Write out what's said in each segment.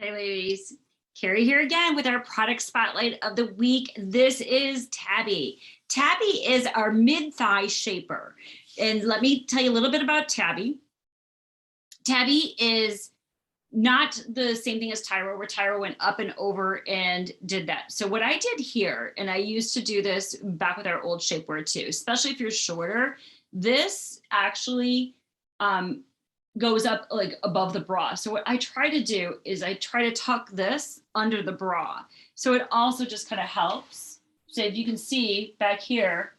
Hey ladies, Carrie here again with our product spotlight of the week. This is Tabby. Tabby is our mid-thigh shaper. And let me tell you a little bit about Tabby. Tabby is not the same thing as Tyro, where Tyro went up and over and did that. So what I did here, and I used to do this back with our old shapewear too, especially if you're shorter, this actually goes up like above the bra. So what I try to do is I try to tuck this under the bra. So it also just kind of helps. So if you can see back here,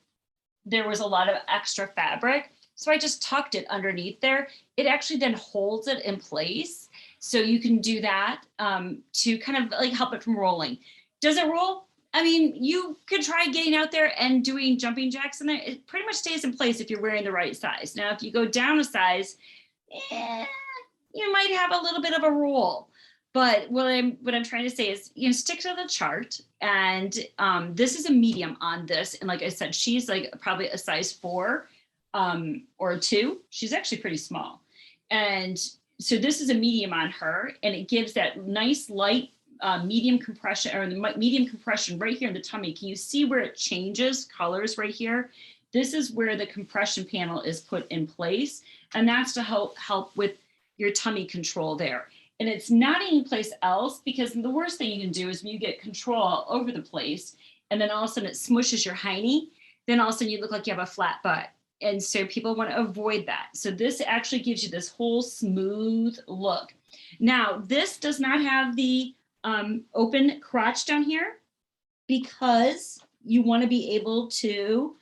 there was a lot of extra fabric. So I just tucked it underneath there. It actually then holds it in place. So you can do that to kind of like help it from rolling. Does it roll? I mean, you could try getting out there and doing jumping jacks in there. It pretty much stays in place if you're wearing the right size. Now, if you go down a size, you might have a little bit of a roll. But what I'm trying to say is, stick to the chart. And this is a medium on this. And like I said, she's like probably a size 4 or 2. She's actually pretty small. And so this is a medium on her, and it gives that nice light medium compression, or the medium compression right here in the tummy. Can you see where it changes colors right here? This is where the compression panel is put in place, and that's to help with your tummy control there. And it's not any place else, because the worst thing you can do is when you get control all over the place, and then all of a sudden it smushes your hiney, then all of a sudden you look like you have a flat butt. And so people want to avoid that. So this actually gives you this whole smooth look. Now, this does not have the open crotch down here, because you want to be able to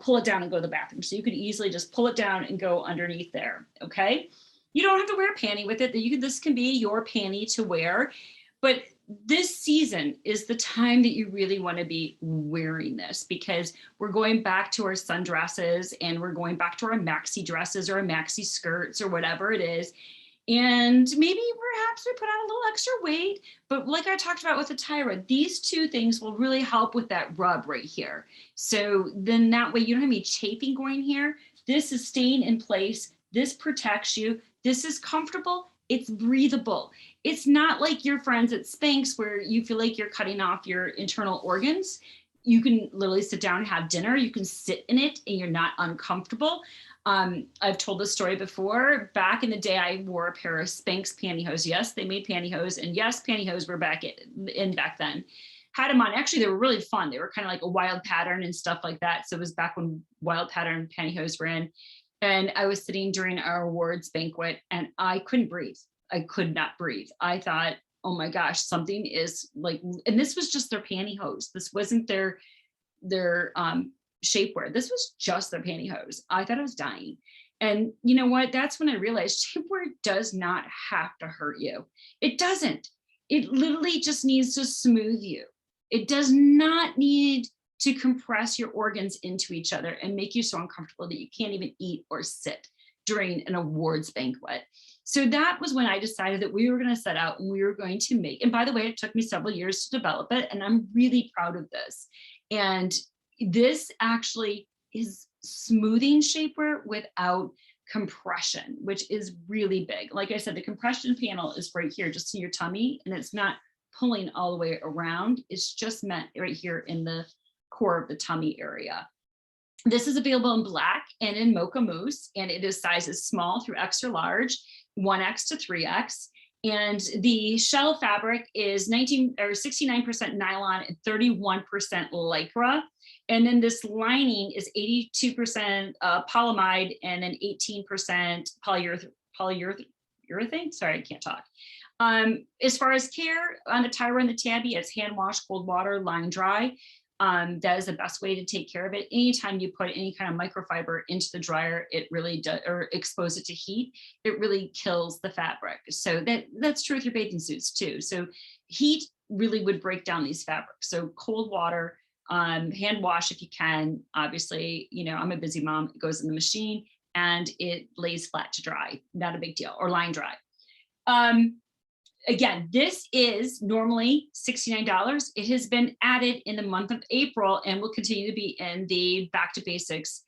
pull it down and go to the bathroom. So you could easily just pull it down and go underneath there, okay? You don't have to wear a panty with it. This can be your panty to wear, but this season is the time that you really want to be wearing this, because we're going back to our sundresses, and we're going back to our maxi dresses or our maxi skirts or whatever it is. And maybe perhaps we put on a little extra weight, but like I talked about with the Tyra, these two things will really help with that rub right here. So then that way you don't have any chafing going here. This is staying in place. This protects you. This is comfortable. It's breathable. It's not like your friends at Spanx where you feel like you're cutting off your internal organs. You can literally sit down and have dinner. You can sit in it and you're not uncomfortable. I've told this story before. Back in the day, I wore a pair of Spanx pantyhose. Yes, they made pantyhose, and yes, pantyhose were back then. Had them on. Actually, they were really fun. They were kind of like a wild pattern and stuff like that. So it was back when wild pattern pantyhose were in. And I was sitting during our awards banquet, and I couldn't breathe. I could not breathe. I thought, oh my gosh, something is like, and this was just their pantyhose. This wasn't their shapewear. This was just their pantyhose. I thought I was dying. And you know what? That's when I realized shapewear does not have to hurt you. It doesn't. It literally just needs to smooth you. It does not need to compress your organs into each other and make you so uncomfortable that you can't even eat or sit during an awards banquet. So that was when I decided that we were going to set out and we were going to make, and by the way, it took me several years to develop it, and I'm really proud of this. And this actually is smoothing shapewear without compression, which is really big. Like I said, the compression panel is right here, just in your tummy, and it's not pulling all the way around. It's just meant right here in the core of the tummy area. This is available in black and in Mocha Mousse, and it is sizes small through extra large, 1X to 3X. And the shell fabric is 69% nylon and 31% Lycra. And then this lining is 82% polyamide and then 18% polyurethane. Sorry, I can't talk. As far as care on the Tyra and the Tabby, it's hand wash, cold water, line dry. That is the best way to take care of it. Anytime you put any kind of microfiber into the dryer, it really does, or expose it to heat, it really kills the fabric. So that's true with your bathing suits too. So heat really would break down these fabrics. So cold water, hand wash if you can. Obviously, I'm a busy mom. It goes in the machine and it lays flat to dry. Not a big deal. Or line dry. Again, this is normally $69. It has been added in the month of April and will continue to be in the Back to Basics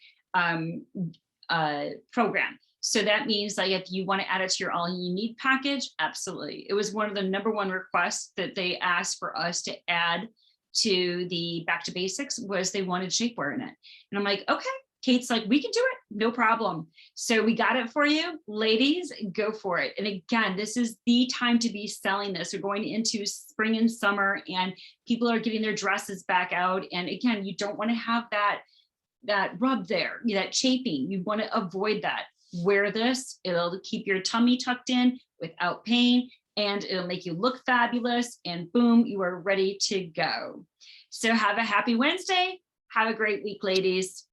program. So that means like if you want to add it to your all you need package, absolutely. It was one of the #1 requests that they asked for us to add to the Back to Basics was they wanted shapewear in it. And I'm like, okay. Kate's like, we can do it, no problem. So we got it for you, ladies, go for it. And again, this is the time to be selling this. We're going into spring and summer and people are getting their dresses back out. And again, you don't want to have that rub there, that chafing. You want to avoid that. Wear this, it'll keep your tummy tucked in without pain and it'll make you look fabulous and boom, you are ready to go. So have a happy Wednesday. Have a great week, ladies.